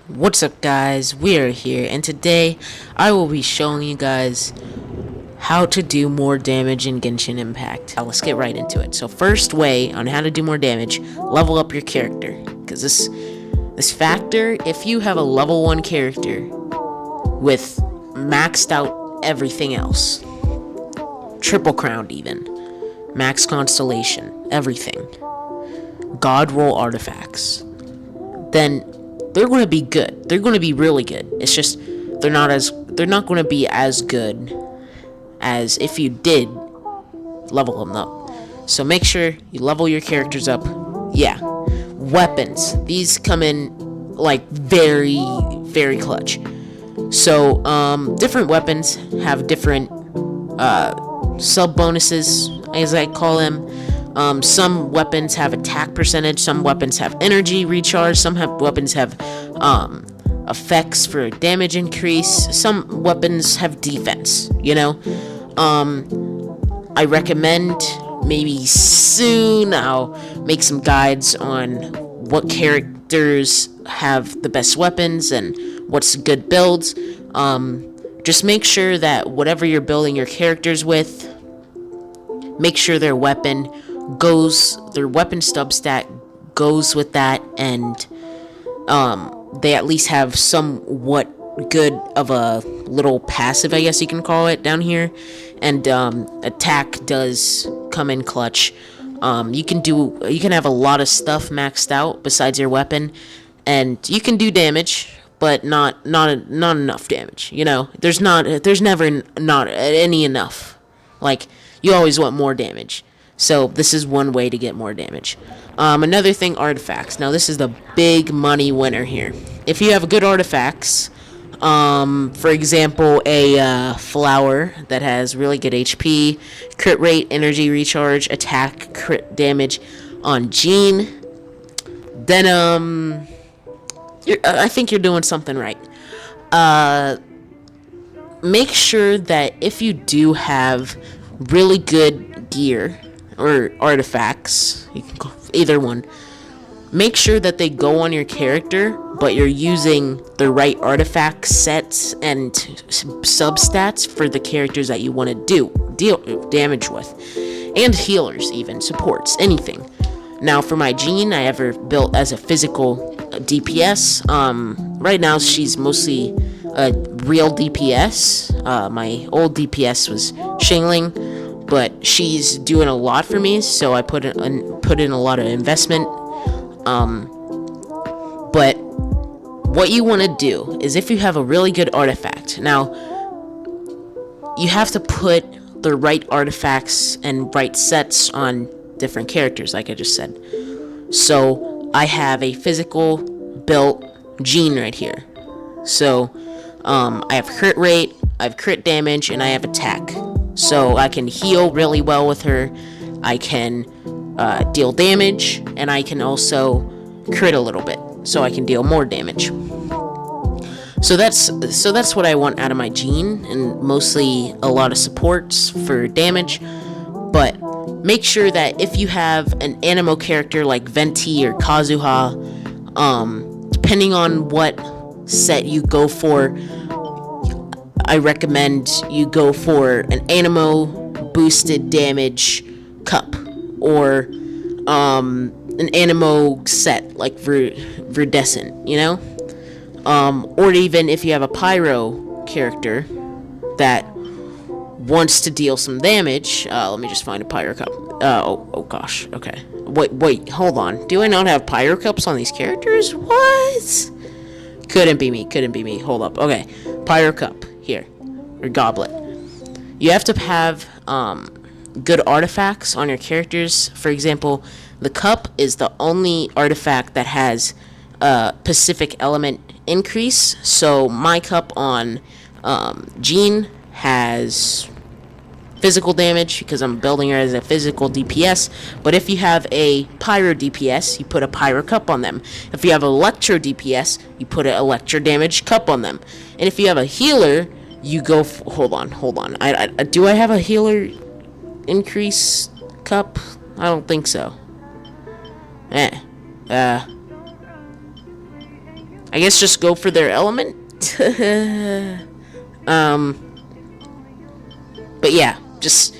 What's up, guys? We are here, and today I will be showing you guys how to do more damage in Genshin Impact. Now, let's get right into it. So, first way on how to do more damage, level up your character. Because this factor, if you have a level 1 character with maxed out everything else, triple crowned even, max constellation, everything, god roll artifacts, then they're going to be good. They're going to be really good. It's just they're not going to be as good as if you did level them up. So make sure you level your characters up. Yeah. Weapons. These come in like very very clutch. So different weapons have different sub bonuses, as I call them. Some weapons have attack percentage, some weapons have energy recharge, some weapons have effects for damage increase, some weapons have defense, I recommend maybe soon I'll make some guides on what characters have the best weapons and what's good builds. Just make sure that whatever you're building your characters with, make sure their weapon stub stat goes with that, and they at least have somewhat good of a little passive, I guess you can call it, down here. And attack does come in clutch. You can have a lot of stuff maxed out besides your weapon, and you can do damage, but not enough damage. There's never not any enough. Like, you always want more damage. So this is one way to get more damage. Another thing, artifacts. Now this is the big money winner here. If you have good artifacts, for example, a flower that has really good HP, crit rate, energy recharge, attack, crit damage on Jean, then I think you're doing something right. Make sure that if you do have really good gear or artifacts, you can go either one, make sure that they go on your character, but you're using the right artifact sets and substats for the characters that you want to deal damage with, and healers, even supports, anything. Now for my Jean, I ever built as a physical DPS. Right now she's mostly a real DPS. My old DPS was Shingling, but she's doing a lot for me, so I put in a lot of investment. But what you want to do is, if you have a really good artifact, now you have to put the right artifacts and right sets on different characters, like I just said. So I have a physical built Jean right here. So I have crit rate, I have crit damage, and I have attack. So I can heal really well with her. I can deal damage, and I can also crit a little bit, so I can deal more damage. So that's what I want out of my Jean, and mostly a lot of supports for damage. But make sure that if you have an animo character like Venti or Kazuha, depending on what set you go for, I recommend you go for an animo boosted damage cup, or an animo set like Verdescent, or even if you have a pyro character that wants to deal some damage. Let me just find a pyro cup. Oh gosh, okay. Wait, hold on. Do I not have pyro cups on these characters? What? Couldn't be me. Hold up. Okay, pyro cup here, or goblet. You have to have good artifacts on your characters. For example, the cup is the only artifact that has Pacific element increase. So my cup on Jean has physical damage because I'm building her as a physical DPS. But if you have a pyro DPS, you put a pyro cup on them. If you have electro DPS, you put an electro damage cup on them. And if you have a healer, you go hold on. Do I have a healer increase cup? I don't think so. I I guess just go for their element. But yeah, just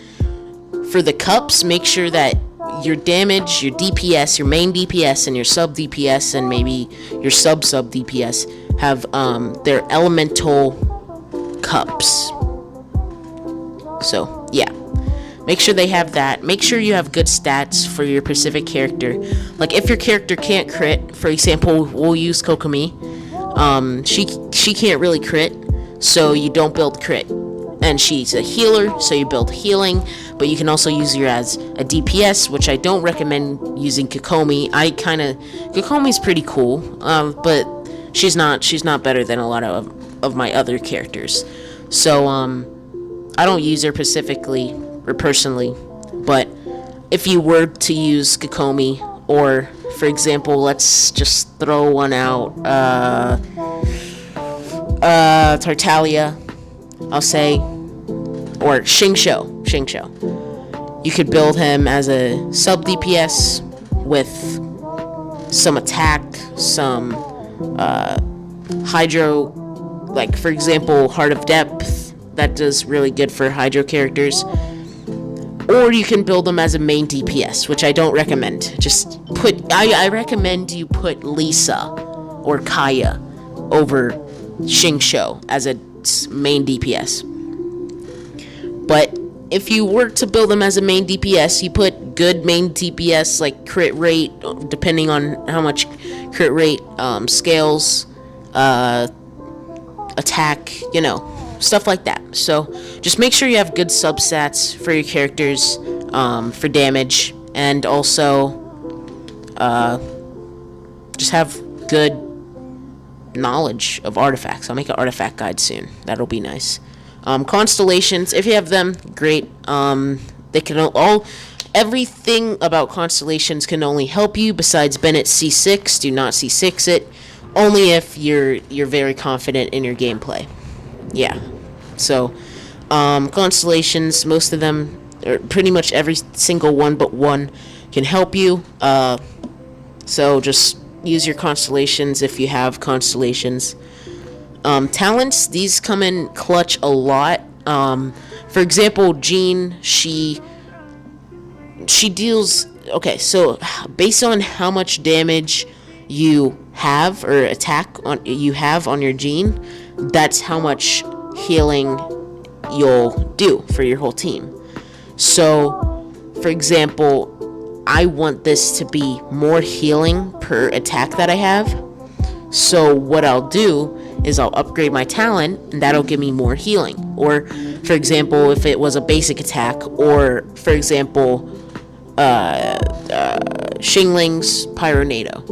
for the cups, make sure that your damage, your DPS, your main DPS, and your sub DPS, and maybe your sub DPS have their elemental cups. So yeah, make sure they have that. Make sure you have good stats for your specific character. Like if your character can't crit, for example, we'll use Kokomi. She can't really crit, so you don't build crit. And she's a healer, so you build healing, but you can also use her as a DPS, which I don't recommend using Kokomi. Kokomi's pretty cool, but she's not better than a lot of my other characters. So I don't use her specifically or personally, but if you were to use Kokomi, or for example, let's just throw one out, Tartaglia, I'll say, or Xingqiu. You could build him as a sub DPS with some attack, some hydro, like for example, Heart of Depth, that does really good for hydro characters. Or you can build them as a main DPS, which I don't recommend. I recommend you put Lisa or Kaya over Xingqiu as a main DPS. But if you were to build them as a main DPS, you put good main DPS like crit rate, depending on how much crit rate, scales, attack, stuff like that. So just make sure you have good substats for your characters, for damage, and also just have good knowledge of artifacts. I'll make an artifact guide soon. That'll be nice. Constellations, if you have them, great. They can everything about constellations can only help you besides Bennett C6. Do not C6 it. Only if you're very confident in your gameplay. Yeah. So, constellations, most of them, or pretty much every single one but one, can help you. So just use your constellations if you have constellations. Talents, these come in clutch a lot. For example, Jean, she deals... Okay, so based on how much damage you have, or attack you have on your Jean, that's how much healing you'll do for your whole team. So, for example, I want this to be more healing per attack that I have. So what I'll do is I'll upgrade my talent, and that'll give me more healing. Or, for example, if it was a basic attack, or, for example, Xingling's Pyronado,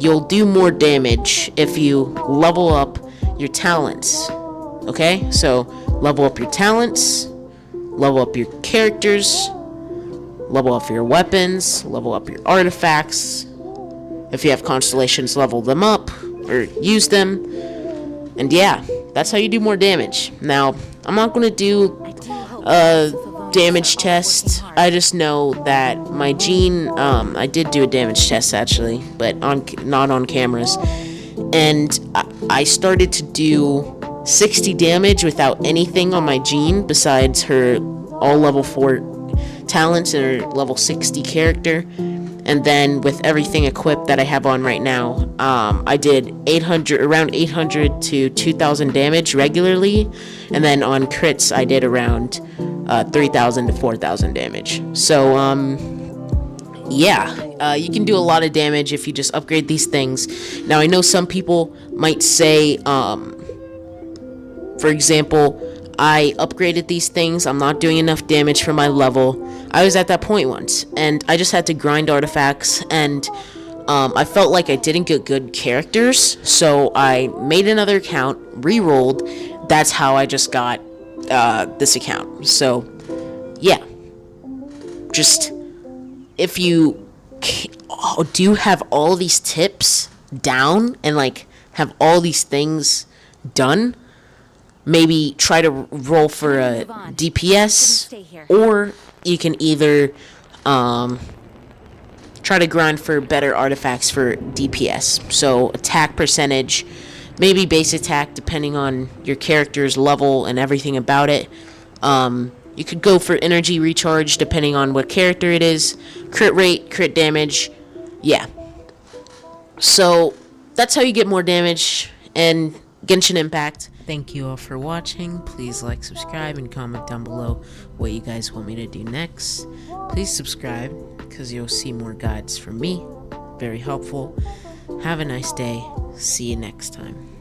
you'll do more damage if you level up your talents. Okay? So, level up your talents, level up your characters, level up your weapons, level up your artifacts. If you have constellations, level them up, or use them. And yeah, that's how you do more damage. Now, I'm not going to do a damage test. I just know that my Jean, I did do a damage test actually, but not on cameras. And I started to do 60 damage without anything on my Jean besides her all level 4 talents and her level 60 character. And then with everything equipped that I have on right now, I did around 800 to 2,000 damage regularly. And then on crits, I did around 3,000 to 4,000 damage. So, yeah, you can do a lot of damage if you just upgrade these things. Now, I know some people might say, for example, I upgraded these things, I'm not doing enough damage for my level. I was at that point once, and I just had to grind artifacts, and I felt like I didn't get good characters, so I made another account, re-rolled. That's how I just got this account. So, yeah. Just, if you do have all these tips down, and, like, have all these things done, maybe try to roll for a DPS, or you can either try to grind for better artifacts for DPS. So attack percentage, maybe base attack depending on your character's level and everything about it. You could go for energy recharge depending on what character it is, crit rate, crit damage. Yeah. So that's how you get more damage and Genshin Impact. Thank you all for watching. Please like, subscribe, and comment down below what you guys want me to do next. Please subscribe because you'll see more guides from me. Very helpful. Have a nice day. See you next time.